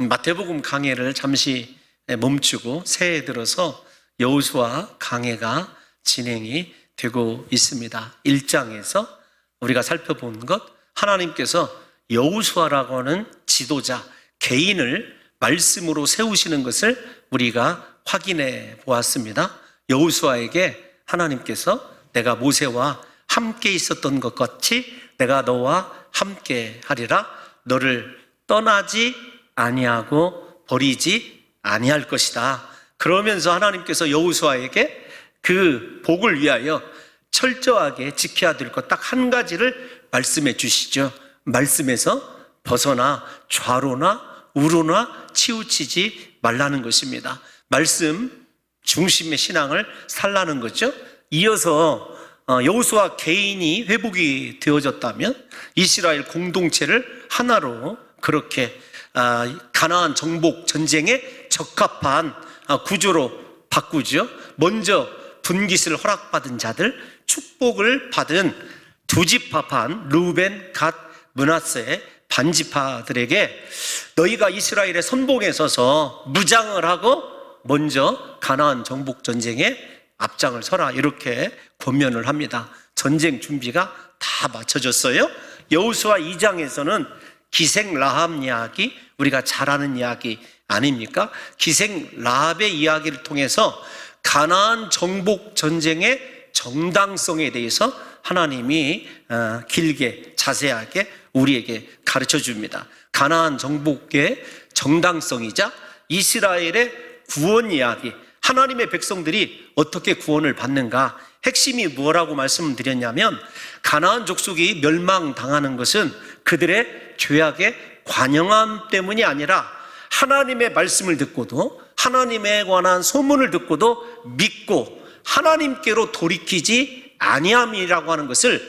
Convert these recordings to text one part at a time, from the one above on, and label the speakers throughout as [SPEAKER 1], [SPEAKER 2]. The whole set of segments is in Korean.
[SPEAKER 1] 마태복음 강해를 잠시 멈추고 새해 들어서 여호수아 강해가 진행이 되고 있습니다. 1장에서 우리가 살펴본 것, 하나님께서 여호수아라고 하는 지도자, 개인을 말씀으로 세우시는 것을 우리가 확인해 보았습니다. 여호수아에게 하나님께서 내가 모세와 함께 있었던 것 같이 내가 너와 함께 하리라, 너를 떠나지 아니하고 버리지 아니할 것이다. 그러면서 하나님께서 여호수아에게 그 복을 위하여 철저하게 지켜야 될 것 딱 한 가지를 말씀해 주시죠. 말씀에서 벗어나 좌로나 우로나 치우치지 말라는 것입니다. 말씀 중심의 신앙을 살라는 거죠. 이어서 여호수아 개인이 회복이 되어졌다면 이스라엘 공동체를 하나로 그렇게 가나안 정복 전쟁에 적합한 구조로 바꾸죠. 먼저 분깃을 허락받은 자들, 축복을 받은 두 지파판 르우벤, 갓, 므낫세 반지파들에게 너희가 이스라엘의 선봉에 서서 무장을 하고 먼저 가나안 정복 전쟁에 앞장을 서라, 이렇게 권면을 합니다. 전쟁 준비가 다 마쳐졌어요. 여호수아 2장에서는 기생 라합 이야기, 우리가 잘 아는 이야기 아닙니까? 기생 라합의 이야기를 통해서 가나안 정복 전쟁의 정당성에 대해서 하나님이 길게 자세하게 우리에게 가르쳐 줍니다. 가나안 정복의 정당성이자 이스라엘의 구원 이야기, 하나님의 백성들이 어떻게 구원을 받는가, 핵심이 뭐라고 말씀을 드렸냐면 가나안 족속이 멸망당하는 것은 그들의 죄악의 관영함 때문이 아니라 하나님의 말씀을 듣고도 하나님에 관한 소문을 듣고도 믿고 하나님께로 돌이키지 아니함이라고 하는 것을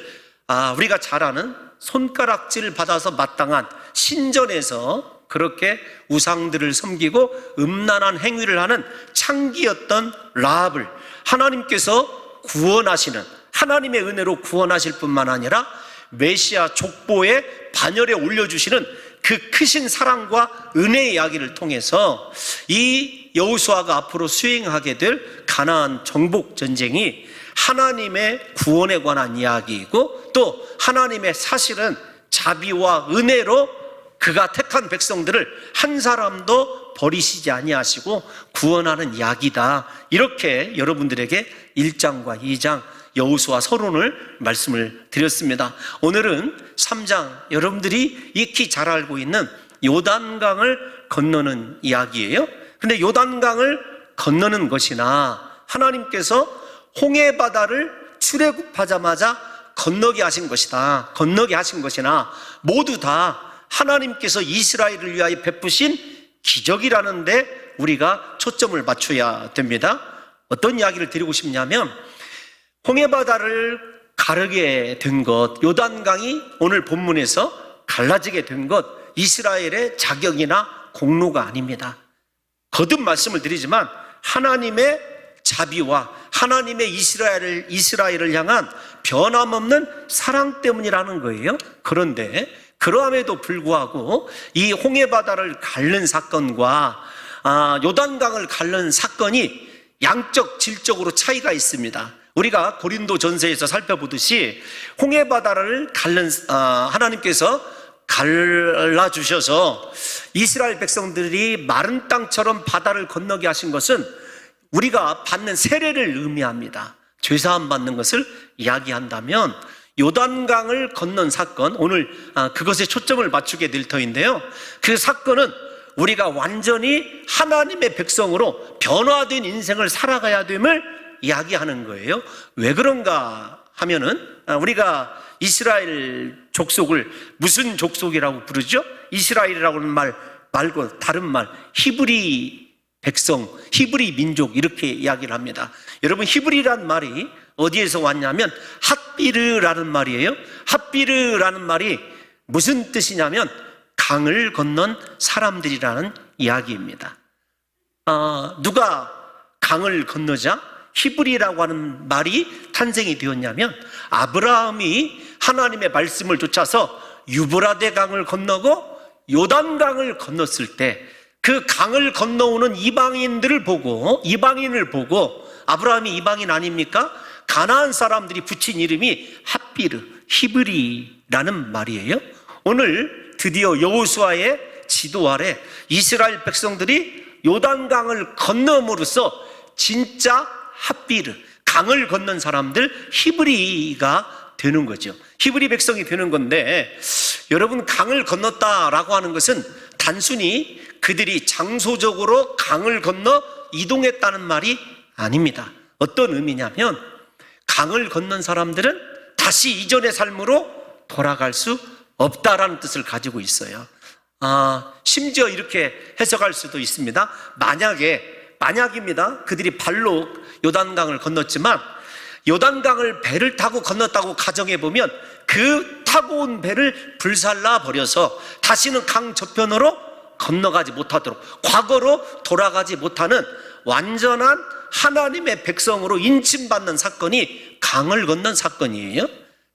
[SPEAKER 1] 우리가 잘 아는 손가락질 받아서 마땅한 신전에서 그렇게 우상들을 섬기고 음란한 행위를 하는 창기였던 라합을 하나님께서 구원하시는, 하나님의 은혜로 구원하실 뿐만 아니라 메시아 족보의 반열에 올려주시는 그 크신 사랑과 은혜의 이야기를 통해서 이 여호수아가 앞으로 수행하게 될 가나안 정복 전쟁이 하나님의 구원에 관한 이야기이고 또 하나님의 사실은 자비와 은혜로 그가 택한 백성들을 한 사람도 버리시지 아니하시고 구원하는 이야기다. 이렇게 여러분들에게 1장과 2장 여호수아 서론을 말씀을 드렸습니다. 오늘은 3장, 여러분들이 익히 잘 알고 있는 요단강을 건너는 이야기예요. 근데 요단강을 건너는 것이나 하나님께서 홍해바다를 출애굽하자마자 건너게 하신 것이다, 건너게 하신 것이나 모두 다 하나님께서 이스라엘을 위하여 베푸신 기적이라는데 우리가 초점을 맞춰야 됩니다. 어떤 이야기를 드리고 싶냐면 홍해바다를 가르게 된 것, 요단강이 오늘 본문에서 갈라지게 된 것, 이스라엘의 자격이나 공로가 아닙니다. 거듭 말씀을 드리지만 하나님의 자비와 하나님의 이스라엘을 향한 변함없는 사랑 때문이라는 거예요. 그런데 그러함에도 불구하고 이 홍해바다를 가른 사건과 요단강을 가른 사건이 양적 질적으로 차이가 있습니다. 우리가 고린도전서에서 살펴보듯이 홍해바다를 하나님께서 갈라주셔서 이스라엘 백성들이 마른 땅처럼 바다를 건너게 하신 것은 우리가 받는 세례를 의미합니다. 죄사함 받는 것을 이야기한다면 요단강을 건넌 사건, 오늘 그것에 초점을 맞추게 될 터인데요, 그 사건은 우리가 완전히 하나님의 백성으로 변화된 인생을 살아가야 됨을 이야기하는 거예요. 왜 그런가 하면은 우리가 이스라엘 족속을 무슨 족속이라고 부르죠? 이스라엘이라고는 말 말고 다른 말, 히브리 백성, 히브리 민족, 이렇게 이야기를 합니다. 여러분, 히브리란 말이 어디에서 왔냐면 핫비르라는 말이에요. 핫비르라는 말이 무슨 뜻이냐면 강을 건넌 사람들이라는 이야기입니다. 누가 강을 건너자 히브리라고 하는 말이 탄생이 되었냐면 아브라함이 하나님의 말씀을 쫓아서 유브라데 강을 건너고 요단강을 건넜을 때 그 강을 건너오는 이방인을 보고 아브라함이 이방인 아닙니까? 가나안 사람들이 붙인 이름이 핫비르, 히브리라는 말이에요. 오늘 드디어 여호수아의 지도 아래 이스라엘 백성들이 요단강을 건너므로써 진짜 핫비르, 강을 건넌 사람들 히브리가 되는 거죠. 히브리 백성이 되는 건데, 여러분, 강을 건넜다라고 하는 것은 단순히 그들이 장소적으로 강을 건너 이동했다는 말이 아닙니다. 어떤 의미냐면, 강을 건넌 사람들은 다시 이전의 삶으로 돌아갈 수 없다라는 뜻을 가지고 있어요. 심지어 이렇게 해석할 수도 있습니다. 만약입니다. 그들이 발로 요단강을 건넜지만 요단강을 배를 타고 건넜다고 가정해보면 그 타고 온 배를 불살라 버려서 다시는 강 저편으로 건너가지 못하도록, 과거로 돌아가지 못하는 완전한 하나님의 백성으로 인침받는 사건이 강을 건넌 사건이에요.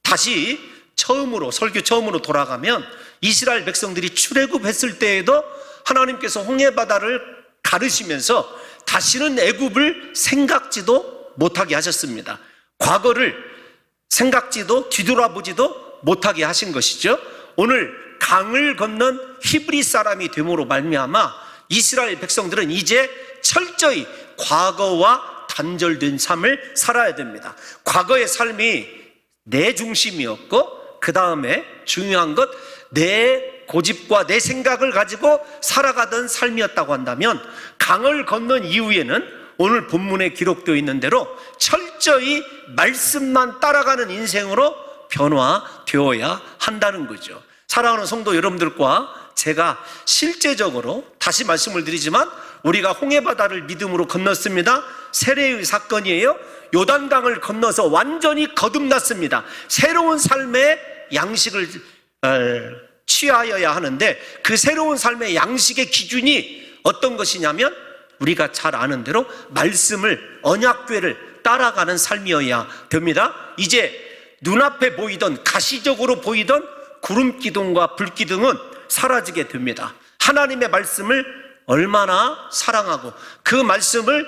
[SPEAKER 1] 다시 설교 처음으로 돌아가면 이스라엘 백성들이 출애굽했을 때에도 하나님께서 홍해바다를 가르시면서 다시는 애굽을 생각지도 못하게 하셨습니다. 과거를 생각지도 뒤돌아보지도 못하게 하신 것이죠. 오늘 강을 건넌 히브리 사람이 됨으로 말미암아 이스라엘 백성들은 이제 철저히 과거와 단절된 삶을 살아야 됩니다. 과거의 삶이 내 중심이었고, 그 다음에 중요한 것, 내 고집과 내 생각을 가지고 살아가던 삶이었다고 한다면, 강을 건넌 이후에는 오늘 본문에 기록되어 있는 대로 철저히 말씀만 따라가는 인생으로 변화되어야 한다는 거죠. 사랑하는 성도 여러분들과 제가 실제적으로 다시 말씀을 드리지만, 우리가 홍해바다를 믿음으로 건넜습니다. 세례의 사건이에요. 요단강을 건너서 완전히 거듭났습니다. 새로운 삶의 양식을 취하여야 하는데, 그 새로운 삶의 양식의 기준이 어떤 것이냐면, 우리가 잘 아는 대로 말씀을, 언약궤를 따라가는 삶이어야 됩니다. 이제 눈앞에 보이던, 가시적으로 보이던 구름기둥과 불기둥은 사라지게 됩니다. 하나님의 말씀을 얼마나 사랑하고 그 말씀을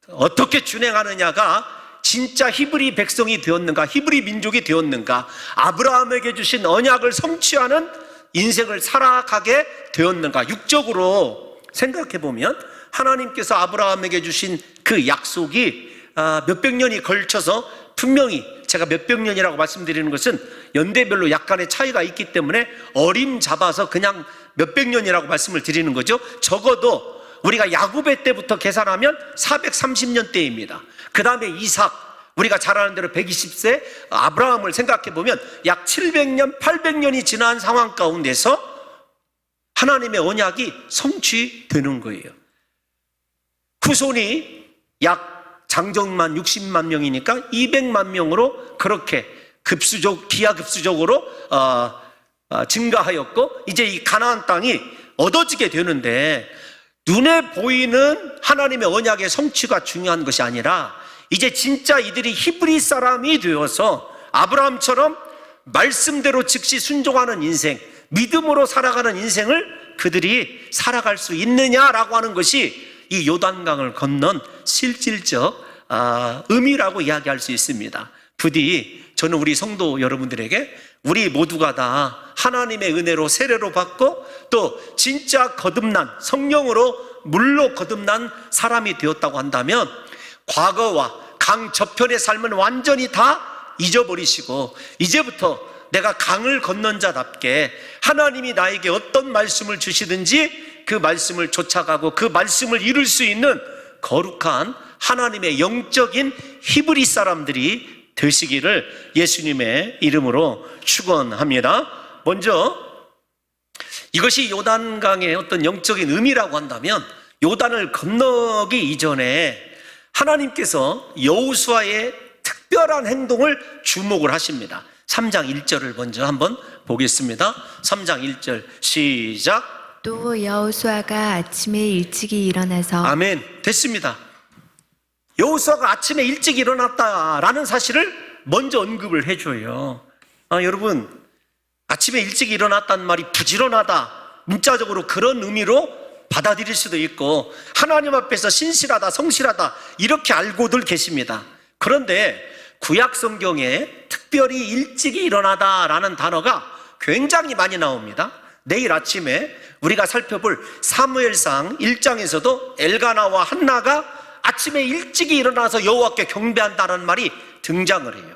[SPEAKER 1] 어떻게 준행하느냐가 진짜 히브리 백성이 되었는가, 히브리 민족이 되었는가, 아브라함에게 주신 언약을 성취하는 인생을 살아가게 되었는가. 육적으로 생각해 보면 하나님께서 아브라함에게 주신 그 약속이 몇백 년이 걸쳐서, 분명히 제가 몇백 년이라고 말씀드리는 것은 연대별로 약간의 차이가 있기 때문에 어림잡아서 그냥 몇백 년이라고 말씀을 드리는 거죠. 적어도 우리가 야곱의 때부터 계산하면 430년대입니다. 그 다음에 이삭, 우리가 잘 아는 대로 120세 아브라함을 생각해 보면 약 700년, 800년이 지난 상황 가운데서 하나님의 언약이 성취되는 거예요. 후손이 약 장정만 60만 명이니까 200만 명으로 그렇게 기하급수적으로 증가하였고, 이제 이 가나안 땅이 얻어지게 되는데, 눈에 보이는 하나님의 언약의 성취가 중요한 것이 아니라 이제 진짜 이들이 히브리 사람이 되어서 아브라함처럼 말씀대로 즉시 순종하는 인생, 믿음으로 살아가는 인생을 그들이 살아갈 수 있느냐라고 하는 것이 이 요단강을 건넌 실질적 의미라고 이야기할 수 있습니다. 부디 저는 우리 성도 여러분들에게 우리 모두가 다 하나님의 은혜로 세례로 받고 또 진짜 거듭난, 성령으로 물로 거듭난 사람이 되었다고 한다면, 과거와 강 저편의 삶은 완전히 다 잊어버리시고 이제부터 내가 강을 건넌 자답게 하나님이 나에게 어떤 말씀을 주시든지 그 말씀을 쫓아가고 그 말씀을 이룰 수 있는 거룩한 하나님의 영적인 히브리 사람들이 되시기를 예수님의 이름으로 축원합니다. 먼저 이것이 요단강의 어떤 영적인 의미라고 한다면, 요단을 건너기 이전에 하나님께서 여호수아의 특별한 행동을 주목을 하십니다. 3장 1절을 먼저 한번 보겠습니다. 3장 1절 시작.
[SPEAKER 2] 또 여호수아가 아침에 일찍이 일어나서
[SPEAKER 1] 아멘. 됐습니다. 여호수아가 아침에 일찍 일어났다라는 사실을 먼저 언급을 해줘요. 여러분, 아침에 일찍 일어났다는 말이 부지런하다, 문자적으로 그런 의미로 받아들일 수도 있고 하나님 앞에서 신실하다, 성실하다 이렇게 알고들 계십니다. 그런데 구약 성경에 특별히 일찍이 일어나다라는 단어가 굉장히 많이 나옵니다. 내일 아침에 우리가 살펴볼 사무엘상 1장에서도 엘가나와 한나가 아침에 일찍이 일어나서 여호와께 경배한다는 말이 등장을 해요.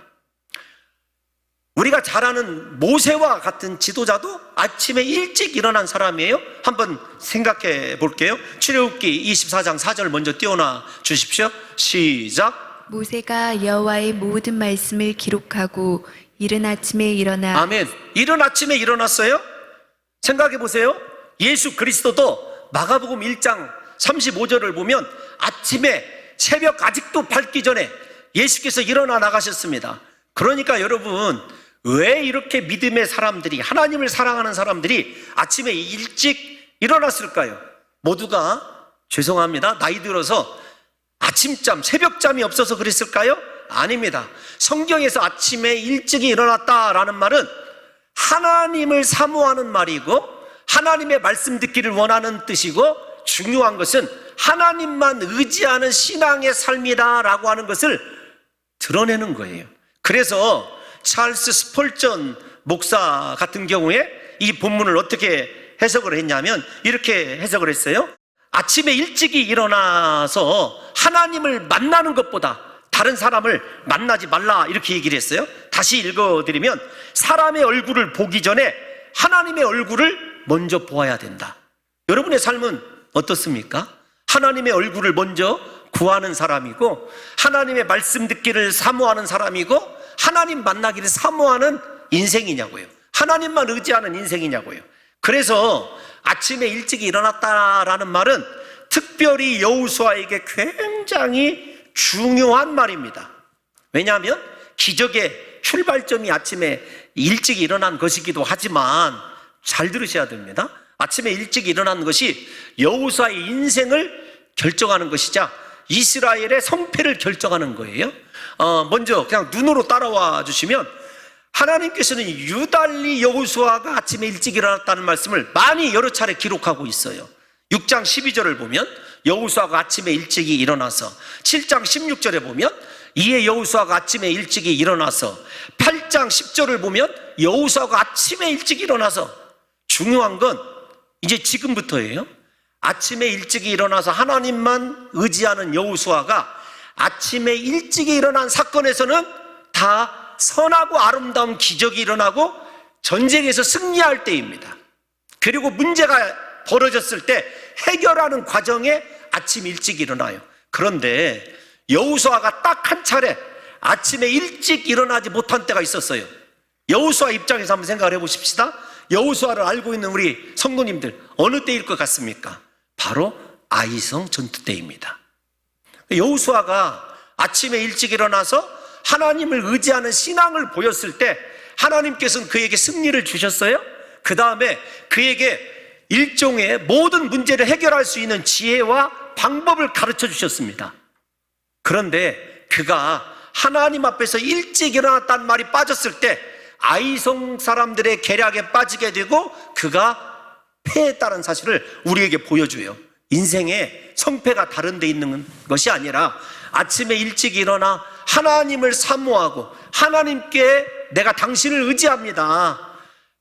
[SPEAKER 1] 우리가 잘 아는 모세와 같은 지도자도 아침에 일찍 일어난 사람이에요. 한번 생각해 볼게요. 출애굽기 24장 4절 먼저 띄워놔 주십시오. 시작.
[SPEAKER 2] 모세가 여호와의 모든 말씀을 기록하고 이른 아침에 일어나
[SPEAKER 1] 아멘. 이른 아침에 일어났어요. 생각해 보세요. 예수 그리스도도 마가복음 1장 35절을 보면 아침에 새벽 아직도 밝기 전에 예수께서 일어나 나가셨습니다. 그러니까 여러분, 왜 이렇게 믿음의 사람들이, 하나님을 사랑하는 사람들이 아침에 일찍 일어났을까요? 모두가 죄송합니다, 나이 들어서 아침잠, 새벽잠이 없어서 그랬을까요? 아닙니다. 성경에서 아침에 일찍이 일어났다라는 말은 하나님을 사모하는 말이고 하나님의 말씀 듣기를 원하는 뜻이고, 중요한 것은 하나님만 의지하는 신앙의 삶이다라고 하는 것을 드러내는 거예요. 그래서 찰스 스펄전 목사 같은 경우에 이 본문을 어떻게 해석을 했냐면 이렇게 해석을 했어요. 아침에 일찍이 일어나서 하나님을 만나는 것보다 다른 사람을 만나지 말라, 이렇게 얘기를 했어요. 다시 읽어드리면, 사람의 얼굴을 보기 전에 하나님의 얼굴을 먼저 보아야 된다. 여러분의 삶은 어떻습니까? 하나님의 얼굴을 먼저 구하는 사람이고, 하나님의 말씀 듣기를 사모하는 사람이고, 하나님 만나기를 사모하는 인생이냐고요. 하나님만 의지하는 인생이냐고요. 그래서 아침에 일찍 일어났다라는 말은 특별히 여호수아에게 굉장히 중요한 말입니다. 왜냐하면 기적의 출발점이 아침에 일찍 일어난 것이기도 하지만, 잘 들으셔야 됩니다. 아침에 일찍 일어난 것이 여호수아의 인생을 결정하는 것이자 이스라엘의 성패를 결정하는 거예요. 먼저 그냥 눈으로 따라와 주시면, 하나님께서는 유달리 여호수아가 아침에 일찍 일어났다는 말씀을 많이 여러 차례 기록하고 있어요. 6장 12절을 보면 여호수아가 아침에 일찍이 일어나서, 7장 16절에 보면 이에 여호수아가 아침에 일찍이 일어나서, 8장 10절을 보면 여호수아가 아침에 일찍 일어나서, 중요한 건 이제 지금부터예요. 아침에 일찍이 일어나서 하나님만 의지하는 여호수아가 아침에 일찍이 일어난 사건에서는 다 선하고 아름다운 기적이 일어나고 전쟁에서 승리할 때입니다. 그리고 문제가 벌어졌을 때 해결하는 과정에 아침 일찍 일어나요. 그런데 여호수아가 딱 한 차례 아침에 일찍 일어나지 못한 때가 있었어요. 여호수아 입장에서 한번 생각을 해보십시다. 여호수아를 알고 있는 우리 성도님들, 어느 때일 것 같습니까? 바로 아이성 전투 때입니다. 여호수아가 아침에 일찍 일어나서 하나님을 의지하는 신앙을 보였을 때 하나님께서는 그에게 승리를 주셨어요. 그 다음에 그에게 일종의 모든 문제를 해결할 수 있는 지혜와 방법을 가르쳐 주셨습니다. 그런데 그가 하나님 앞에서 일찍 일어났다는 말이 빠졌을 때 아이성 사람들의 계략에 빠지게 되고 그가 패했다는 사실을 우리에게 보여줘요. 인생의 성패가 다른 데 있는 것이 아니라 아침에 일찍 일어나 하나님을 사모하고, 하나님께 내가 당신을 의지합니다,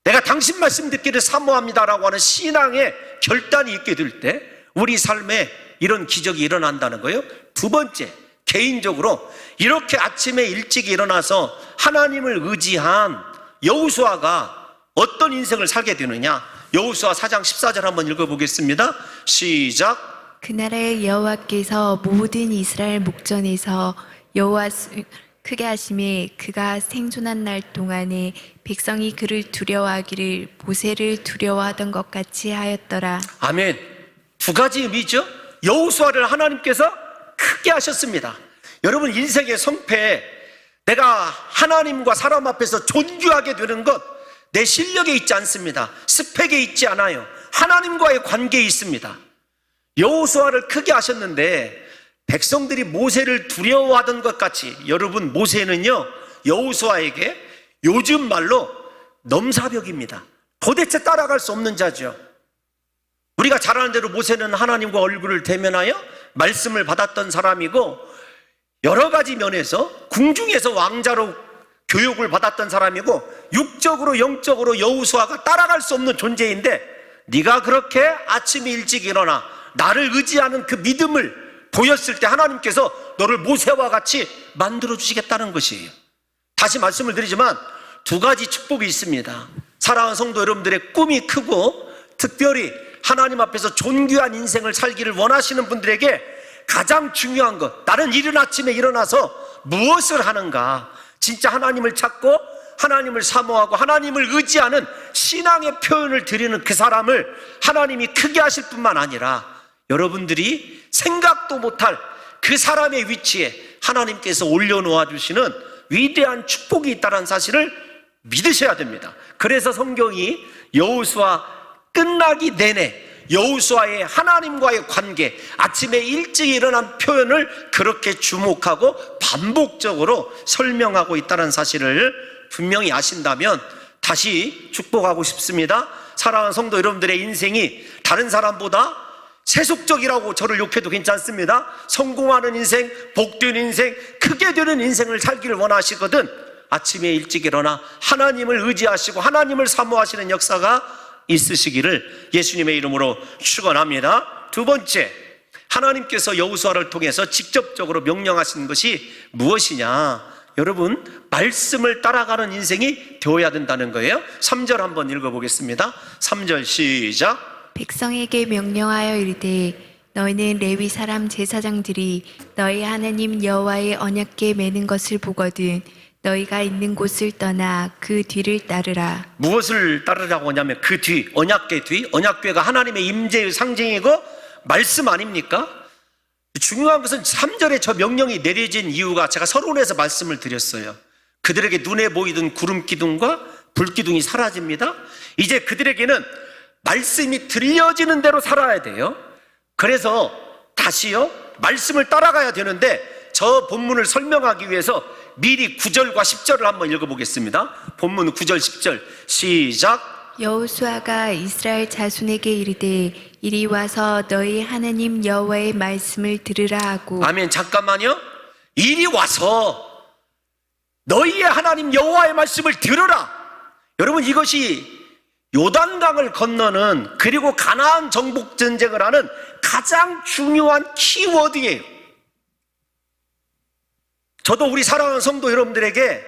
[SPEAKER 1] 내가 당신 말씀 듣기를 사모합니다라고 하는 신앙의 결단이 있게 될 때 우리 삶에 이런 기적이 일어난다는 거예요. 두 번째, 개인적으로 이렇게 아침에 일찍 일어나서 하나님을 의지한 여호수아가 어떤 인생을 살게 되느냐. 여호수아 4장 14절 한번 읽어보겠습니다. 시작.
[SPEAKER 2] 그날에 여호와께서 모든 이스라엘 목전에서 여호와 크게 하심에 그가 생존한 날 동안에 백성이 그를 두려워하기를 모세를 두려워하던 것 같이 하였더라.
[SPEAKER 1] 아멘. 두 가지 의미죠. 여호수아를 하나님께서 크게 하셨습니다. 여러분, 인생의 성패, 내가 하나님과 사람 앞에서 존귀하게 되는 것 내 실력에 있지 않습니다. 스펙에 있지 않아요. 하나님과의 관계에 있습니다. 여호수아를 크게 하셨는데 백성들이 모세를 두려워하던 것 같이, 여러분, 모세는요 여호수아에게 요즘 말로 넘사벽입니다. 도대체 따라갈 수 없는 자죠. 우리가 잘 아는 대로 모세는 하나님과 얼굴을 대면하여 말씀을 받았던 사람이고, 여러 가지 면에서 궁중에서 왕자로 교육을 받았던 사람이고, 육적으로 영적으로 여호수아가 따라갈 수 없는 존재인데, 네가 그렇게 아침에 일찍 일어나 나를 의지하는 그 믿음을 보였을 때 하나님께서 너를 모세와 같이 만들어 주시겠다는 것이에요. 다시 말씀을 드리지만 두 가지 축복이 있습니다. 사랑하는 성도 여러분들의 꿈이 크고 특별히 하나님 앞에서 존귀한 인생을 살기를 원하시는 분들에게 가장 중요한 것, 나는 이른 아침에 일어나서 무엇을 하는가, 진짜 하나님을 찾고 하나님을 사모하고 하나님을 의지하는 신앙의 표현을 드리는 그 사람을 하나님이 크게 하실 뿐만 아니라 여러분들이 생각도 못할 그 사람의 위치에 하나님께서 올려놓아 주시는 위대한 축복이 있다는 사실을 믿으셔야 됩니다. 그래서 성경이 여호수아 끝나기 내내 여호수아의 하나님과의 관계, 아침에 일찍 일어난 표현을 그렇게 주목하고 반복적으로 설명하고 있다는 사실을 분명히 아신다면 다시 축복하고 싶습니다. 사랑하는 성도 여러분들의 인생이 다른 사람보다 세속적이라고 저를 욕해도 괜찮습니다. 성공하는 인생, 복된 인생, 크게 되는 인생을 살기를 원하시거든 아침에 일찍 일어나 하나님을 의지하시고 하나님을 사모하시는 역사가 있으시기를 예수님의 이름으로 축원합니다. 두 번째, 하나님께서 여호수아를 통해서 직접적으로 명령하신 것이 무엇이냐? 여러분, 말씀을 따라가는 인생이 되어야 된다는 거예요. 3절 한번 읽어보겠습니다. 3절 시작.
[SPEAKER 2] 백성에게 명령하여 이르되 너희는 레위 사람 제사장들이 너희 하나님 여호와의 언약궤 매는 것을 보거든 너희가 있는 곳을 떠나 그 뒤를 따르라.
[SPEAKER 1] 무엇을 따르라고 하냐면 그 뒤, 언약궤 뒤. 언약궤가 하나님의 임재의 상징이고 말씀 아닙니까? 중요한 것은 3절에 저 명령이 내려진 이유가 제가 서론에서 말씀을 드렸어요. 그들에게 눈에 보이던 구름 기둥과 불 기둥이 사라집니다. 이제 그들에게는 말씀이 들려지는 대로 살아야 돼요. 그래서 다시요, 말씀을 따라가야 되는데 저 본문을 설명하기 위해서 미리 9절과 10절을 한번 읽어보겠습니다. 본문 9절 10절 시작.
[SPEAKER 2] 여호수아가 이스라엘 자손에게 이르되 이리 와서 너희 하나님 여호와의 말씀을 들으라 하고.
[SPEAKER 1] 아멘. 잠깐만요. 이리 와서 너희의 하나님 여호와의 말씀을 들으라. 여러분, 이것이 요단강을 건너는, 그리고 가나안 정복 전쟁을 하는 가장 중요한 키워드예요. 저도 우리 사랑하는 성도 여러분들에게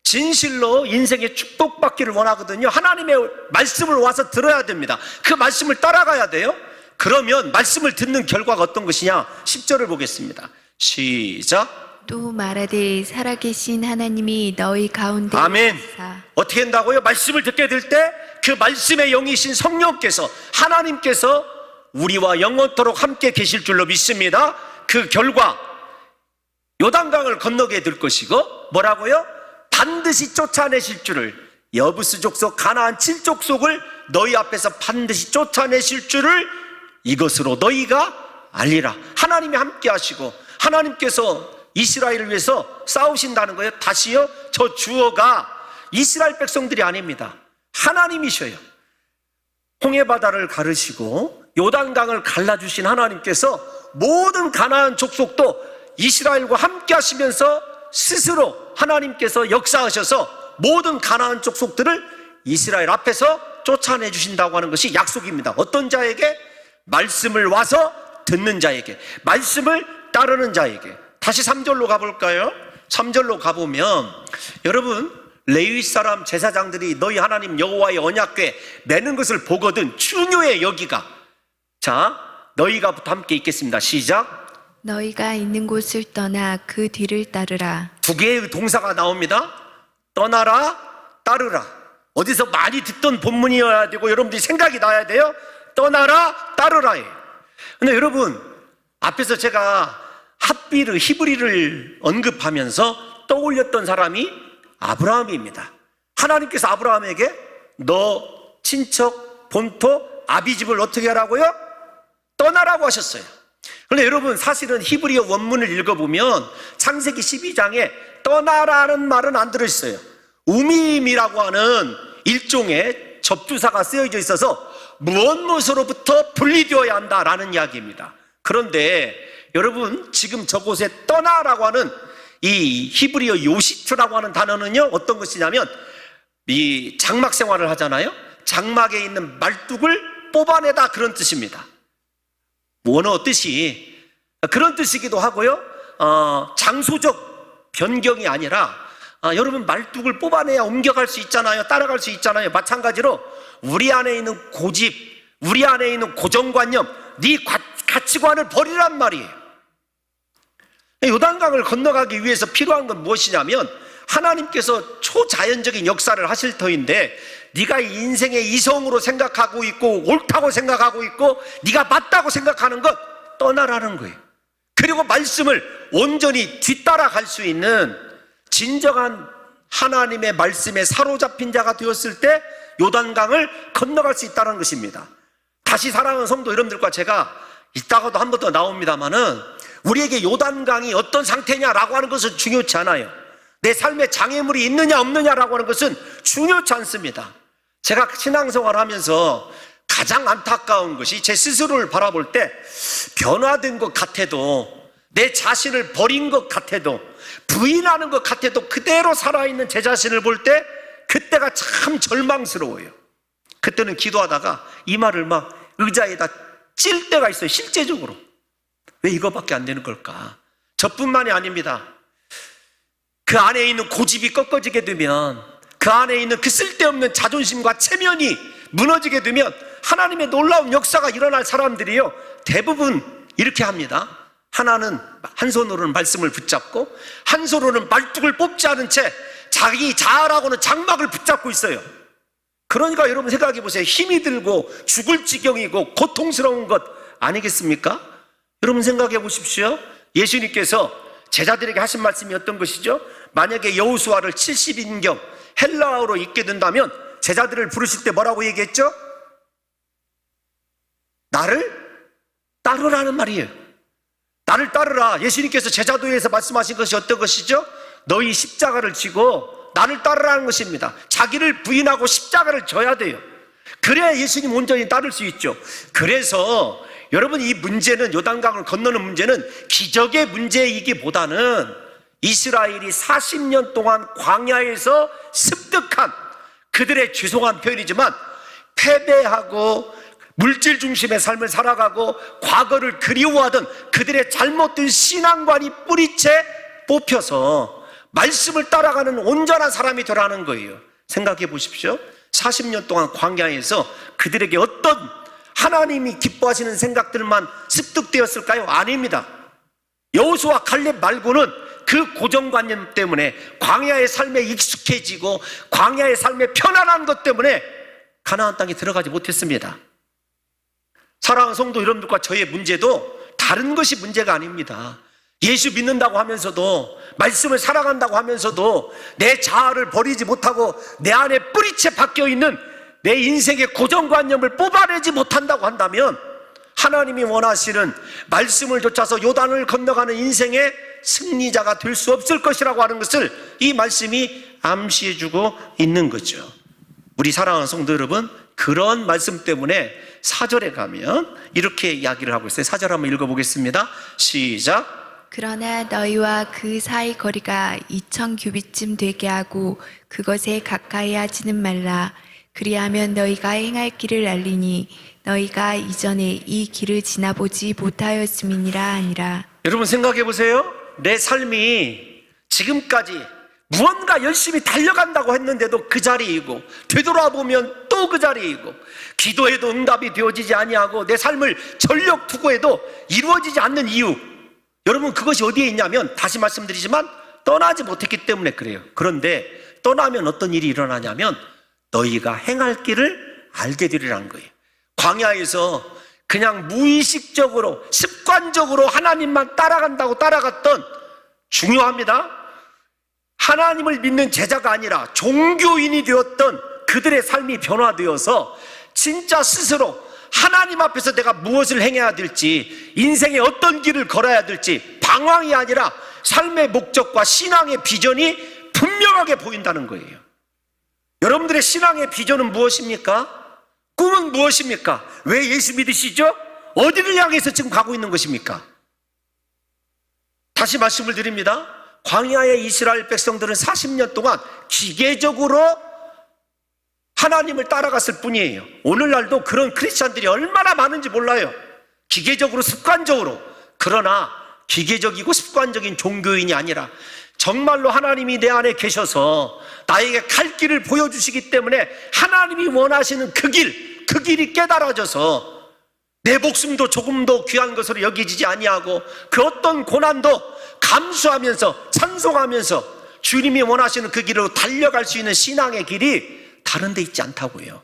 [SPEAKER 1] 진실로 인생의 축복받기를 원하거든요. 하나님의 말씀을 와서 들어야 됩니다. 그 말씀을 따라가야 돼요. 그러면 말씀을 듣는 결과가 어떤 것이냐? 10절을 보겠습니다. 시작.
[SPEAKER 2] 또 말하되 살아계신 하나님이 너희 가운데
[SPEAKER 1] 아멘.
[SPEAKER 2] 계시사.
[SPEAKER 1] 어떻게 한다고요? 말씀을 듣게 될 때 그 말씀의 영이신 성령께서, 하나님께서 우리와 영원토록 함께 계실 줄로 믿습니다. 그 결과 요단강을 건너게 될 것이고, 뭐라고요? 반드시 쫓아내실 줄을, 여부스 족속 가나안 7족속을 너희 앞에서 반드시 쫓아내실 줄을 이것으로 너희가 알리라. 하나님이 함께 하시고 하나님께서 이스라엘을 위해서 싸우신다는 거예요. 다시요, 저 주어가 이스라엘 백성들이 아닙니다. 하나님이셔요. 홍해바다를 가르시고 요단강을 갈라주신 하나님께서 모든 가나안 족속도 이스라엘과 함께 하시면서 스스로 하나님께서 역사하셔서 모든 가나안 족속들을 이스라엘 앞에서 쫓아내 주신다고 하는 것이 약속입니다. 어떤 자에게? 말씀을 와서 듣는 자에게, 말씀을 따르는 자에게. 다시 3절로 가볼까요? 3절로 가보면 여러분, 레위 사람 제사장들이 너희 하나님 여호와의 언약궤 매는 것을 보거든 중요해. 여기가. 자, 너희가부터 함께 읽겠습니다. 시작.
[SPEAKER 2] 너희가 있는 곳을 떠나 그 뒤를 따르라.
[SPEAKER 1] 두 개의 동사가 나옵니다. 떠나라, 따르라. 어디서 많이 듣던 본문이어야 되고 여러분들이 생각이 나야 돼요. 떠나라, 따르라예요. 근데 여러분, 앞에서 제가 핫비르, 히브리를 언급하면서 떠올렸던 사람이 아브라함입니다. 하나님께서 아브라함에게 너 친척, 본토, 아비집을 어떻게 하라고요? 떠나라고 하셨어요. 그런데 여러분, 사실은 히브리어 원문을 읽어보면 창세기 12장에 떠나라는 말은 안 들어있어요. 우밈이라고 하는 일종의 접두사가 쓰여져 있어서 무엇으로부터 분리되어야 한다라는 이야기입니다. 그런데 여러분, 지금 저곳에 떠나라고 하는 이 히브리어 요시트라고 하는 단어는요, 어떤 것이냐면 이 장막 생활을 하잖아요. 장막에 있는 말뚝을 뽑아내다, 그런 뜻입니다. 원어 뜻이 그런 뜻이기도 하고요, 장소적 변경이 아니라 여러분, 말뚝을 뽑아내야 옮겨갈 수 있잖아요. 따라갈 수 있잖아요. 마찬가지로 우리 안에 있는 고집, 우리 안에 있는 고정관념, 네 가치관을 버리란 말이에요. 요단강을 건너가기 위해서 필요한 건 무엇이냐면 하나님께서 초자연적인 역사를 하실 터인데 네가 인생의 이성으로 생각하고 있고 옳다고 생각하고 있고 네가 맞다고 생각하는 것 떠나라는 거예요. 그리고 말씀을 온전히 뒤따라갈 수 있는 진정한 하나님의 말씀에 사로잡힌 자가 되었을 때 요단강을 건너갈 수 있다는 것입니다. 다시 사랑하는 성도 여러분들과 제가 이따가도 한 번 더 나옵니다만은 우리에게 요단강이 어떤 상태냐라고 하는 것은 중요치 않아요. 내 삶에 장애물이 있느냐 없느냐라고 하는 것은 중요치 않습니다. 제가 신앙생활을 하면서 가장 안타까운 것이 제 스스로를 바라볼 때 변화된 것 같아도, 내 자신을 버린 것 같아도, 부인하는 것 같아도 그대로 살아있는 제 자신을 볼 때 그때가 참 절망스러워요. 그때는 기도하다가 이마를 막 의자에다 찔 때가 있어요. 실제적으로 왜 이거밖에 안 되는 걸까? 저뿐만이 아닙니다. 그 안에 있는 고집이 꺾어지게 되면, 그 안에 있는 그 쓸데없는 자존심과 체면이 무너지게 되면 하나님의 놀라운 역사가 일어날 사람들이요, 대부분 이렇게 합니다. 하나는 한 손으로는 말씀을 붙잡고 한 손으로는 말뚝을 뽑지 않은 채 자기 자아라고는 장막을 붙잡고 있어요. 그러니까 여러분 생각해 보세요. 힘이 들고 죽을 지경이고 고통스러운 것 아니겠습니까? 여러분 생각해 보십시오. 예수님께서 제자들에게 하신 말씀이 어떤 것이죠? 만약에 여호수아를 70인경 헬라어로 읽게 된다면 제자들을 부르실 때 뭐라고 얘기했죠? 나를 따르라는 말이에요. 나를 따르라. 예수님께서 제자도에서 말씀하신 것이 어떤 것이죠? 너희 십자가를 지고 나를 따르라는 것입니다. 자기를 부인하고 십자가를 져야 돼요. 그래야 예수님 온전히 따를 수 있죠. 그래서 여러분, 이 문제는, 요단강을 건너는 문제는 기적의 문제이기보다는 이스라엘이 40년 동안 광야에서 습득한, 그들의 죄송한 표현이지만 패배하고 물질 중심의 삶을 살아가고 과거를 그리워하던 그들의 잘못된 신앙관이 뿌리채 뽑혀서 말씀을 따라가는 온전한 사람이 되라는 거예요. 생각해 보십시오. 40년 동안 광야에서 그들에게 어떤 하나님이 기뻐하시는 생각들만 습득되었을까요? 아닙니다. 여호수아 칼렙 말고는 그 고정관념 때문에, 광야의 삶에 익숙해지고 광야의 삶에 편안한 것 때문에 가나안 땅에 들어가지 못했습니다. 사랑하는 성도 여러분들과 저의 문제도 다른 것이 문제가 아닙니다. 예수 믿는다고 하면서도, 말씀을 살아간다고 하면서도 내 자아를 버리지 못하고 내 안에 뿌리채 박혀있는 내 인생의 고정관념을 뽑아내지 못한다고 한다면 하나님이 원하시는 말씀을 좇아서 요단을 건너가는 인생의 승리자가 될 수 없을 것이라고 하는 것을 이 말씀이 암시해주고 있는 거죠. 우리 사랑하는 성도 여러분, 그런 말씀 때문에 4절에 가면 이렇게 이야기를 하고 있어요. 4절 한번 읽어보겠습니다. 시작.
[SPEAKER 2] 그러나 너희와 그 사이 거리가 2000규빗쯤 되게 하고 그것에 가까이 하지는 말라. 그리하면 너희가 행할 길을 알리니 너희가 이전에 이 길을 지나보지 못하였음이니라 하니라.
[SPEAKER 1] 여러분 생각해 보세요. 내 삶이 지금까지 무언가 열심히 달려간다고 했는데도 그 자리이고, 되돌아보면 또 그 자리이고, 기도해도 응답이 되어지지 아니하고 내 삶을 전력 투구해도 이루어지지 않는 이유, 여러분 그것이 어디에 있냐면, 다시 말씀드리지만 떠나지 못했기 때문에 그래요. 그런데 떠나면 어떤 일이 일어나냐면 너희가 행할 길을 알게 되리라는 거예요. 광야에서 그냥 무의식적으로 습관적으로 하나님만 따라간다고 따라갔던, 중요합니다, 하나님을 믿는 제자가 아니라 종교인이 되었던 그들의 삶이 변화되어서 진짜 스스로 하나님 앞에서 내가 무엇을 행해야 될지, 인생의 어떤 길을 걸어야 될지 방황이 아니라 삶의 목적과 신앙의 비전이 분명하게 보인다는 거예요. 여러분들의 신앙의 비전은 무엇입니까? 꿈은 무엇입니까? 왜 예수 믿으시죠? 어디를 향해서 지금 가고 있는 것입니까? 다시 말씀을 드립니다. 광야의 이스라엘 백성들은 40년 동안 기계적으로 하나님을 따라갔을 뿐이에요. 오늘날도 그런 크리스찬들이 얼마나 많은지 몰라요. 기계적으로, 습관적으로. 그러나 기계적이고 습관적인 종교인이 아니라 정말로 하나님이 내 안에 계셔서 나에게 갈 길을 보여주시기 때문에 하나님이 원하시는 그 길이 깨달아져서 내 목숨도 조금도 귀한 것으로 여기지지 아니하고 그 어떤 고난도 감수하면서 찬송하면서 주님이 원하시는 그 길로 달려갈 수 있는 신앙의 길이 다른 데 있지 않다고요.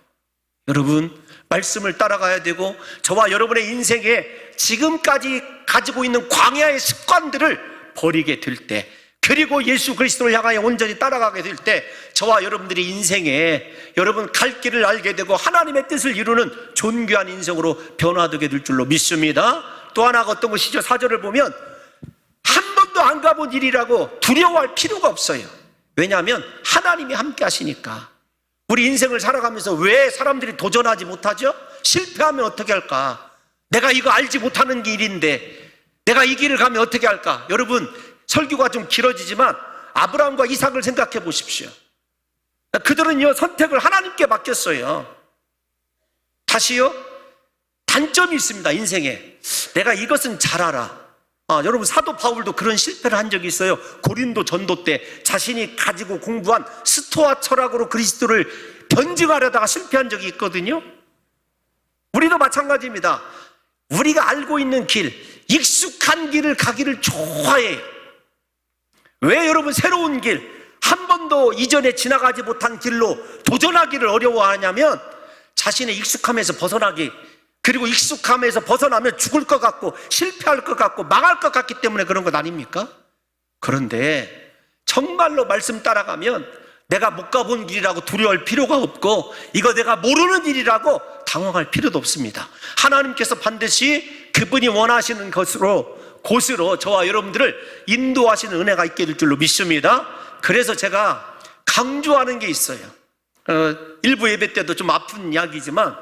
[SPEAKER 1] 여러분, 말씀을 따라가야 되고 저와 여러분의 인생에 지금까지 가지고 있는 광야의 습관들을 버리게 될 때, 그리고 예수 그리스도를 향하여 온전히 따라가게 될 때 저와 여러분들이 인생에 여러분 갈 길을 알게 되고 하나님의 뜻을 이루는 존귀한 인생으로 변화되게 될 줄로 믿습니다. 또 하나가 어떤 것이죠? 4절을 보면 한 번도 안 가본 일이라고 두려워할 필요가 없어요. 왜냐하면 하나님이 함께 하시니까. 우리 인생을 살아가면서 왜 사람들이 도전하지 못하죠? 실패하면 어떻게 할까? 내가 이거 알지 못하는 길인데 내가 이 길을 가면 어떻게 할까? 여러분, 설교가 좀 길어지지만 아브라함과 이삭을 생각해 보십시오. 그들은요, 선택을 하나님께 맡겼어요. 다시요, 단점이 있습니다. 인생에 내가 이것은 잘 알아. 여러분, 사도 바울도 그런 실패를 한 적이 있어요. 고린도 전도 때 자신이 가지고 공부한 스토아 철학으로 그리스도를 변증하려다가 실패한 적이 있거든요. 우리도 마찬가지입니다. 우리가 알고 있는 길, 익숙한 길을 가기를 좋아해요. 왜 여러분 새로운 길, 한 번도 이전에 지나가지 못한 길로 도전하기를 어려워하냐면 자신의 익숙함에서 벗어나기, 그리고 익숙함에서 벗어나면 죽을 것 같고 실패할 것 같고 망할 것 같기 때문에 그런 것 아닙니까? 그런데 정말로 말씀 따라가면 내가 못 가본 길이라고 두려워할 필요가 없고 이거 내가 모르는 일이라고 당황할 필요도 없습니다. 하나님께서 반드시 그분이 원하시는 곳으로 저와 여러분들을 인도하시는 은혜가 있게 될 줄로 믿습니다. 그래서 제가 강조하는 게 있어요. 일부 예배 때도 좀 아픈 이야기지만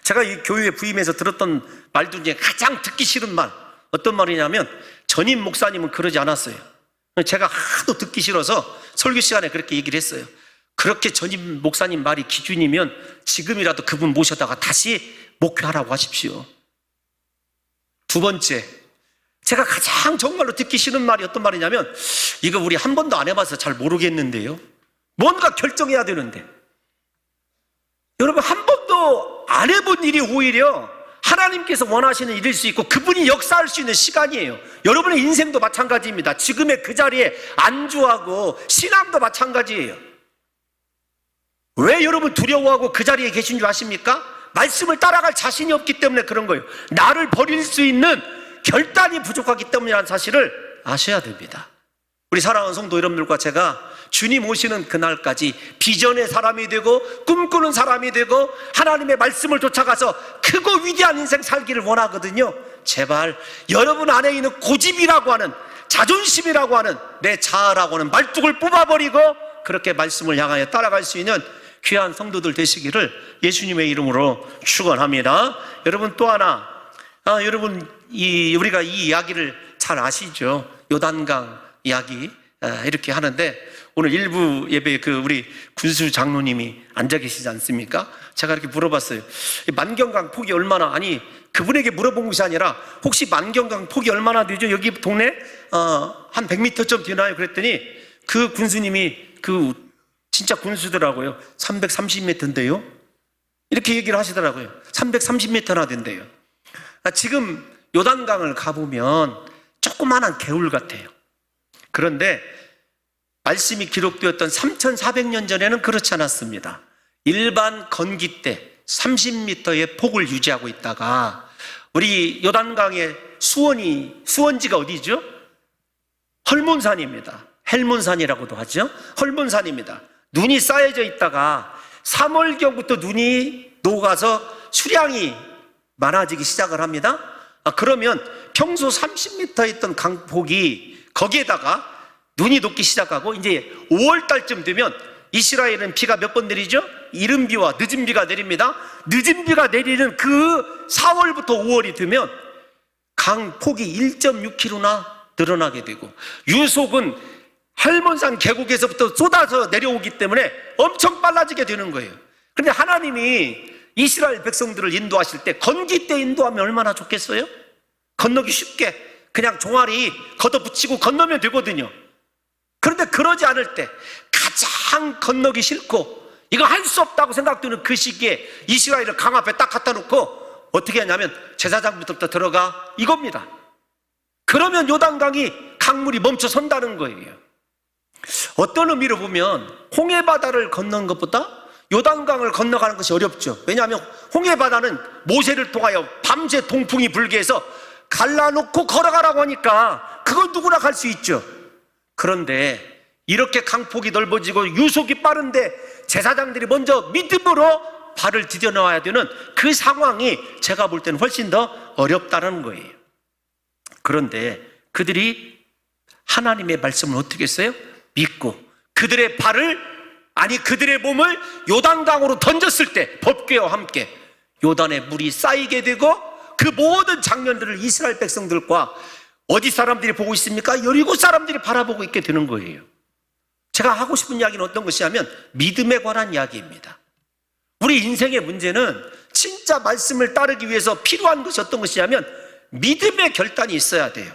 [SPEAKER 1] 제가 이 교회에 부임해서 들었던 말들 중에 가장 듣기 싫은 말, 어떤 말이냐면 전임 목사님은 그러지 않았어요. 제가 하도 듣기 싫어서 설교 시간에 그렇게 얘기를 했어요. 그렇게 전임 목사님 말이 기준이면 지금이라도 그분 모셔다가 다시 목회하라고 하십시오. 두 번째, 제가 가장 정말로 듣기 싫은 말이 어떤 말이냐면 이거 우리 한 번도 안 해봐서 잘 모르겠는데요. 뭔가 결정해야 되는데. 여러분, 한 번도 안 해본 일이 오히려 하나님께서 원하시는 일일 수 있고 그분이 역사할 수 있는 시간이에요. 여러분의 인생도 마찬가지입니다. 지금의 그 자리에 안주하고 신앙도 마찬가지예요. 왜 여러분 두려워하고 그 자리에 계신 줄 아십니까? 말씀을 따라갈 자신이 없기 때문에 그런 거예요. 나를 버릴 수 있는 결단이 부족하기 때문이라는 사실을 아셔야 됩니다. 우리 사랑하는 성도 여러분들과 제가 주님 오시는 그날까지 비전의 사람이 되고 꿈꾸는 사람이 되고 하나님의 말씀을 쫓아가서 크고 위대한 인생 살기를 원하거든요. 제발 여러분 안에 있는 고집이라고 하는, 자존심이라고 하는, 내 자아라고 하는 말뚝을 뽑아버리고 그렇게 말씀을 향하여 따라갈 수 있는 귀한 성도들 되시기를 예수님의 이름으로 축원합니다. 여러분, 또 하나, 여러분 우리가 이 이야기를 잘 아시죠? 요단강 이야기 이렇게 하는데 오늘 일부 예배에 우리 군수 장로님이 앉아 계시지 않습니까? 제가 이렇게 물어봤어요. 만경강 폭이 얼마나, 아니 그분에게 물어본 것이 아니라 혹시 만경강 폭이 얼마나 되죠? 여기 동네 한 100m쯤 되나요? 그랬더니 그 군수님이 진짜 군수더라고요. 330m인데요? 이렇게 얘기를 하시더라고요. 330m나 된대요. 지금 요단강을 가보면 조그마한 개울 같아요. 그런데 말씀이 기록되었던 3400년 전에는 그렇지 않았습니다. 일반 건기 때 30m의 폭을 유지하고 있다가 우리 요단강의 수원지가 어디죠? 헐몬산입니다. 헬몬산이라고도 하죠. 헐몬산입니다. 눈이 쌓여져 있다가 3월경부터 눈이 녹아서 수량이 많아지기 시작을 합니다. 그러면 평소 30m 있던 강폭이 거기에다가 눈이 녹기 시작하고 이제 5월 달쯤 되면 이스라엘은 비가 몇 번 내리죠? 이른 비와 늦은 비가 내립니다. 늦은 비가 내리는 그 4월부터 5월이 되면 강 폭이 1.6km나 늘어나게 되고, 유속은 헬몬산 계곡에서부터 쏟아져 내려오기 때문에 엄청 빨라지게 되는 거예요. 그런데 하나님이 이스라엘 백성들을 인도하실 때 건기 때 인도하면 얼마나 좋겠어요? 건너기 쉽게 그냥 종아리 걷어붙이고 건너면 되거든요. 그런데 그러지 않을 때 가장 건너기 싫고 이거 할 수 없다고 생각되는 그 시기에 이스라엘을 강 앞에 딱 갖다 놓고 어떻게 하냐면 제사장부터 들어가 이겁니다. 그러면 요단강이 강물이 멈춰 선다는 거예요. 어떤 의미로 보면 홍해바다를 건너는 것보다 요단강을 건너가는 것이 어렵죠. 왜냐하면 홍해바다는 모세를 통하여 밤새 동풍이 불게 해서 갈라놓고 걸어가라고 하니까 그건 누구나 갈 수 있죠. 그런데 이렇게 강폭이 넓어지고 유속이 빠른데 제사장들이 먼저 믿음으로 발을 디뎌 놓아야 되는 그 상황이 제가 볼 때는 훨씬 더 어렵다는 거예요. 그런데 그들이 하나님의 말씀을 어떻게 했어요? 믿고 그들의 발을, 아니 그들의 몸을 요단강으로 던졌을 때 법궤와 함께 요단의 물이 쌓이게 되고 그 모든 장면들을 이스라엘 백성들과 어디 사람들이 보고 있습니까? 여리고 사람들이 바라보고 있게 되는 거예요. 제가 하고 싶은 이야기는 어떤 것이냐면 믿음에 관한 이야기입니다. 우리 인생의 문제는 진짜 말씀을 따르기 위해서 필요한 것이 어떤 것이냐면 믿음의 결단이 있어야 돼요.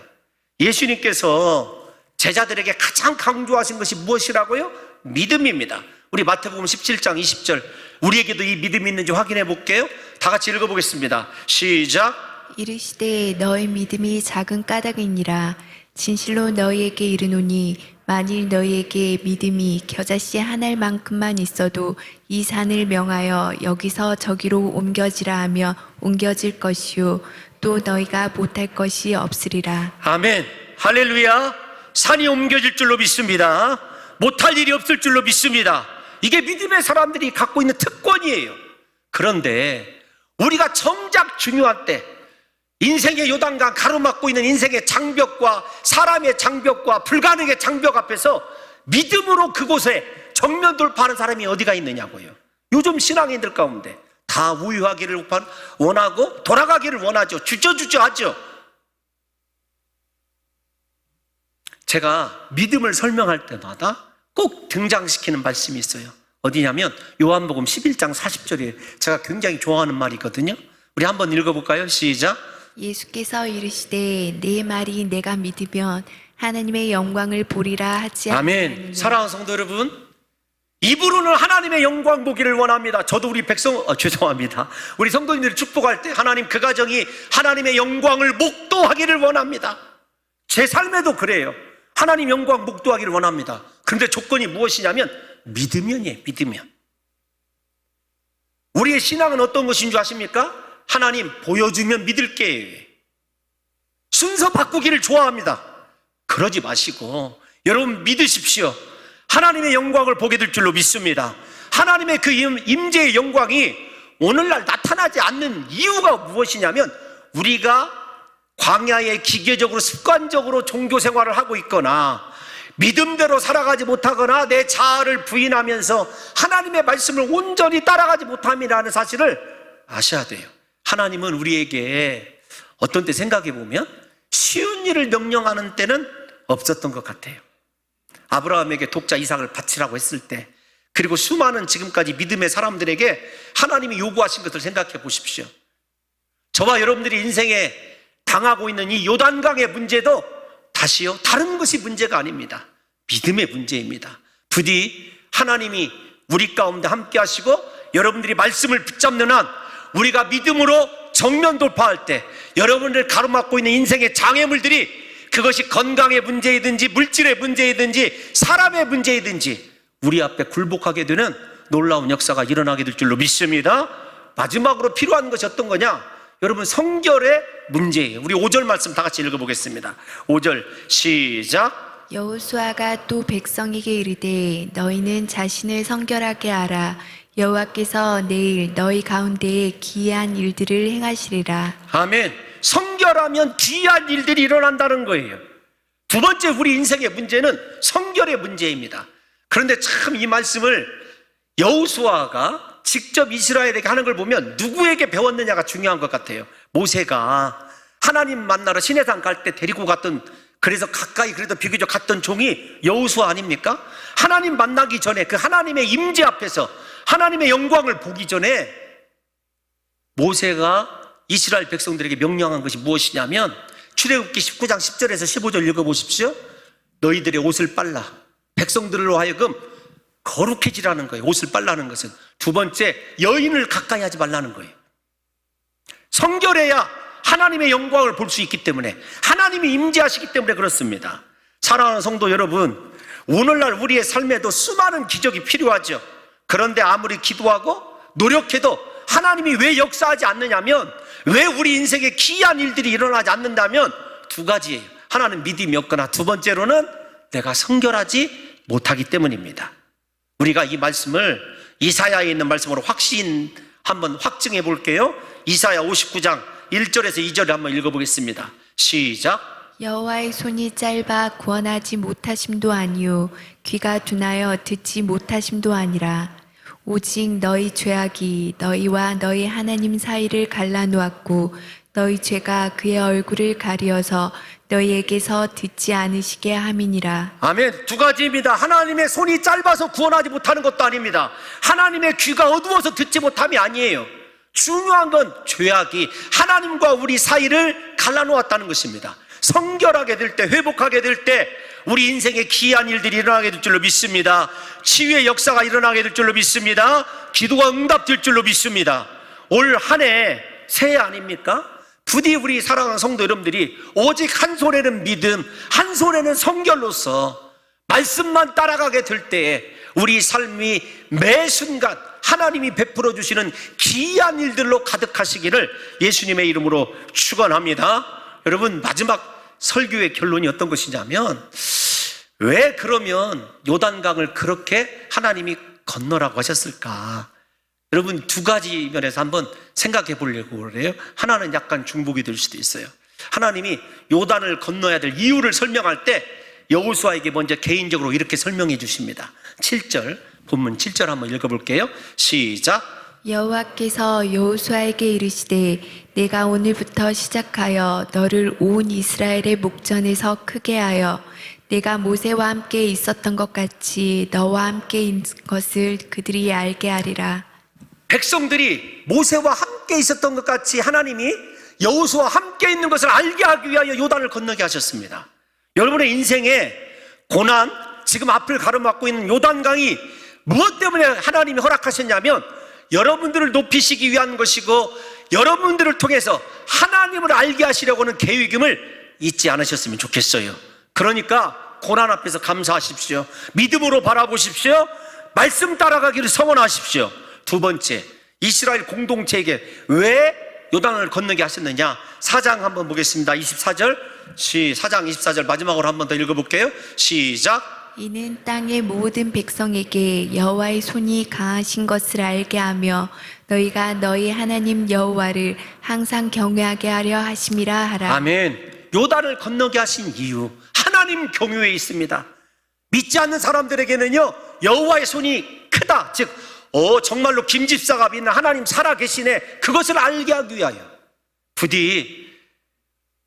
[SPEAKER 1] 예수님께서 제자들에게 가장 강조하신 것이 무엇이라고요? 믿음입니다. 우리 마태복음 17장 20절, 우리에게도 이 믿음이 있는지 확인해 볼게요. 다 같이 읽어보겠습니다. 시작.
[SPEAKER 2] 이르시되 너의 믿음이 작은 까닭이니라. 진실로 너희에게 이르노니 만일 너희에게 믿음이 겨자씨 한 알만큼만 있어도 이 산을 명하여 여기서 저기로 옮겨지라 하며 옮겨질 것이요 또 너희가 못할 것이 없으리라.
[SPEAKER 1] 아멘. 할렐루야. 산이 옮겨질 줄로 믿습니다. 못할 일이 없을 줄로 믿습니다. 이게 믿음의 사람들이 갖고 있는 특권이에요. 그런데 우리가 정작 중요한 때 인생의 요단강 가로막고 있는 인생의 장벽과 사람의 장벽과 불가능의 장벽 앞에서 믿음으로 그곳에 정면 돌파하는 사람이 어디가 있느냐고요. 요즘 신앙인들 가운데 다 우유하기를 원하고 돌아가기를 원하죠. 주저주저 하죠. 제가 믿음을 설명할 때마다 꼭 등장시키는 말씀이 있어요. 어디냐면 요한복음 11장 40절에 제가 굉장히 좋아하는 말이거든요. 우리 한번 읽어볼까요? 시작.
[SPEAKER 2] 예수께서 이르시되 내 말이 내가 믿으면 하나님의 영광을 보리라 하지
[SPEAKER 1] 아멘.
[SPEAKER 2] 아니하느냐.
[SPEAKER 1] 사랑하는 성도 여러분, 입으로는 하나님의 영광 보기를 원합니다. 저도 우리 죄송합니다. 우리 성도님들이 축복할 때 하나님 그 가정이 하나님의 영광을 목도하기를 원합니다. 제 삶에도 그래요. 하나님 영광 목도하기를 원합니다. 그런데 조건이 무엇이냐면 믿으면이에요. 믿으면. 우리의 신앙은 어떤 것인 줄 아십니까? 하나님 보여주면 믿을게. 순서 바꾸기를 좋아합니다. 그러지 마시고 여러분 믿으십시오. 하나님의 영광을 보게 될 줄로 믿습니다. 하나님의 그 임재의 영광이 오늘날 나타나지 않는 이유가 무엇이냐면 우리가 광야에 기계적으로 습관적으로 종교 생활을 하고 있거나 믿음대로 살아가지 못하거나 내 자아를 부인하면서 하나님의 말씀을 온전히 따라가지 못함이라는 사실을 아셔야 돼요. 하나님은 우리에게 어떤 때 생각해 보면 쉬운 일을 명령하는 때는 없었던 것 같아요. 아브라함에게 독자 이삭을 바치라고 했을 때, 그리고 수많은 지금까지 믿음의 사람들에게 하나님이 요구하신 것을 생각해 보십시오. 저와 여러분들이 인생에 당하고 있는 이 요단강의 문제도 다시요, 다른 것이 문제가 아닙니다. 믿음의 문제입니다. 부디 하나님이 우리 가운데 함께 하시고 여러분들이 말씀을 붙잡는 한 우리가 믿음으로 정면 돌파할 때 여러분들 가로막고 있는 인생의 장애물들이 그것이 건강의 문제이든지 물질의 문제이든지 사람의 문제이든지 우리 앞에 굴복하게 되는 놀라운 역사가 일어나게 될 줄로 믿습니다. 마지막으로 필요한 것이 어떤 거냐? 여러분 성결의 문제예요. 우리 5절 말씀 다 같이 읽어보겠습니다. 5절 시작.
[SPEAKER 2] 여호수아가 또 백성에게 이르되 너희는 자신을 성결하게 하라. 여호와께서 내일 너희 가운데에 기이한 일들을 행하시리라.
[SPEAKER 1] 아멘. 성결하면 기이한 일들이 일어난다는 거예요. 두 번째 우리 인생의 문제는 성결의 문제입니다. 그런데 참 이 말씀을 여호수아가 직접 이스라엘에게 하는 걸 보면 누구에게 배웠느냐가 중요한 것 같아요. 모세가 하나님 만나러 시내산 갈 때 데리고 갔던, 그래서 가까이 그래도 비교적 갔던 종이 여호수아 아닙니까? 하나님 만나기 전에 그 하나님의 임재 앞에서 하나님의 영광을 보기 전에 모세가 이스라엘 백성들에게 명령한 것이 무엇이냐면, 출애굽기 19장 10절에서 15절 읽어보십시오. 너희들의 옷을 빨라. 백성들로 하여금 거룩해지라는 거예요. 옷을 빨라는 것은. 두 번째, 여인을 가까이 하지 말라는 거예요. 성결해야 하나님의 영광을 볼 수 있기 때문에, 하나님이 임재하시기 때문에 그렇습니다. 사랑하는 성도 여러분, 오늘날 우리의 삶에도 수많은 기적이 필요하죠. 그런데 아무리 기도하고 노력해도 하나님이 왜 역사하지 않느냐면, 왜 우리 인생에 기이한 일들이 일어나지 않는다면 두 가지예요. 하나는 믿음이 없거나, 두 번째로는 내가 성결하지 못하기 때문입니다. 우리가 이 말씀을 이사야에 있는 말씀으로 한번 확증해 볼게요. 이사야 59장 1절에서 2절을 한번 읽어보겠습니다. 시작.
[SPEAKER 2] 여호와의 손이 짧아 구원하지 못하심도 아니요 귀가 둔하여 듣지 못하심도 아니라 오직 너희 죄악이 너희와 너희 하나님 사이를 갈라놓았고 너희 죄가 그의 얼굴을 가리어서 너희에게서 듣지 않으시게 함이니라.
[SPEAKER 1] 아멘. 두 가지입니다. 하나님의 손이 짧아서 구원하지 못하는 것도 아닙니다. 하나님의 귀가 어두워서 듣지 못함이 아니에요. 중요한 건 죄악이 하나님과 우리 사이를 갈라놓았다는 것입니다. 성결하게 될 때, 회복하게 될 때 우리 인생에 기이한 일들이 일어나게 될 줄로 믿습니다. 치유의 역사가 일어나게 될 줄로 믿습니다. 기도가 응답될 줄로 믿습니다. 올 한 해 새해 아닙니까? 부디 우리 사랑하는 성도 여러분들이 오직 한 손에는 믿음, 한 손에는 성결로서 말씀만 따라가게 될 때에 우리 삶이 매 순간 하나님이 베풀어 주시는 기이한 일들로 가득하시기를 예수님의 이름으로 축원합니다. 여러분, 마지막 설교의 결론이 어떤 것이냐면, 왜 그러면 요단강을 그렇게 하나님이 건너라고 하셨을까? 여러분, 두 가지 면에서 한번 생각해 보려고 그래요. 하나는 약간 중복이 될 수도 있어요. 하나님이 요단을 건너야 될 이유를 설명할 때 여호수아에게 먼저 개인적으로 이렇게 설명해 주십니다. 7절, 본문 7절 한번 읽어볼게요. 시작.
[SPEAKER 2] 여호와께서 여호수아에게 이르시되 내가 오늘부터 시작하여 너를 온 이스라엘의 목전에서 크게 하여 내가 모세와 함께 있었던 것 같이 너와 함께 있는 것을 그들이 알게 하리라.
[SPEAKER 1] 백성들이 모세와 함께 있었던 것 같이 하나님이 여호수아와 함께 있는 것을 알게 하기 위하여 요단을 건너게 하셨습니다. 여러분의 인생에 고난, 지금 앞을 가로막고 있는 요단강이 무엇 때문에 하나님이 허락하셨냐면 여러분들을 높이시기 위한 것이고 여러분들을 통해서 하나님을 알게 하시려고 하는 계획임을 잊지 않으셨으면 좋겠어요. 그러니까 고난 앞에서 감사하십시오. 믿음으로 바라보십시오. 말씀 따라가기를 서원하십시오. 두 번째, 이스라엘 공동체에게 왜 요단을 건너게 하셨느냐? 4장 한번 보겠습니다. 24절, 4장 24절 마지막으로 한번 더 읽어볼게요. 시작.
[SPEAKER 2] 이는 땅의 모든 백성에게 여호와의 손이 강하신 것을 알게 하며 너희가 너희 하나님 여호와를 항상 경외하게 하려 하심이라 하라.
[SPEAKER 1] 아멘. 요단을 건너게 하신 이유, 하나님 경외에 있습니다. 믿지 않는 사람들에게는요, 여호와의 손이 크다, 즉 정말로 김집사가 믿는 하나님 살아계시네, 그것을 알게 하기 위하여 부디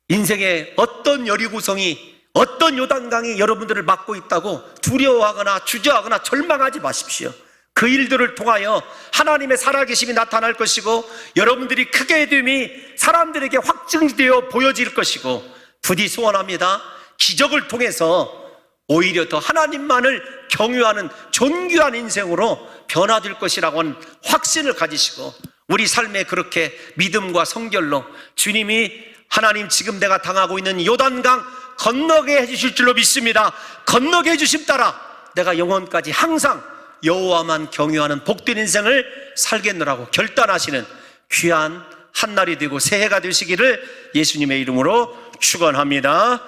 [SPEAKER 1] 인생의 어떤 여리고성이, 어떤 요단강이 여러분들을 막고 있다고 두려워하거나 주저하거나 절망하지 마십시오. 그 일들을 통하여 하나님의 살아계심이 나타날 것이고 여러분들이 크게 됨이 사람들에게 확증되어 보여질 것이고, 부디 소원합니다. 기적을 통해서 오히려 더 하나님만을 경유하는 존귀한 인생으로 변화될 것이라고 하는 확신을 가지시고 우리 삶에 그렇게 믿음과 성결로 주님이 하나님 지금 내가 당하고 있는 요단강 건너게 해주실 줄로 믿습니다. 건너게 해주심 따라 내가 영원까지 항상 여호와만 경유하는 복된 인생을 살겠노라고 결단하시는 귀한 한날이 되고 새해가 되시기를 예수님의 이름으로 축원합니다.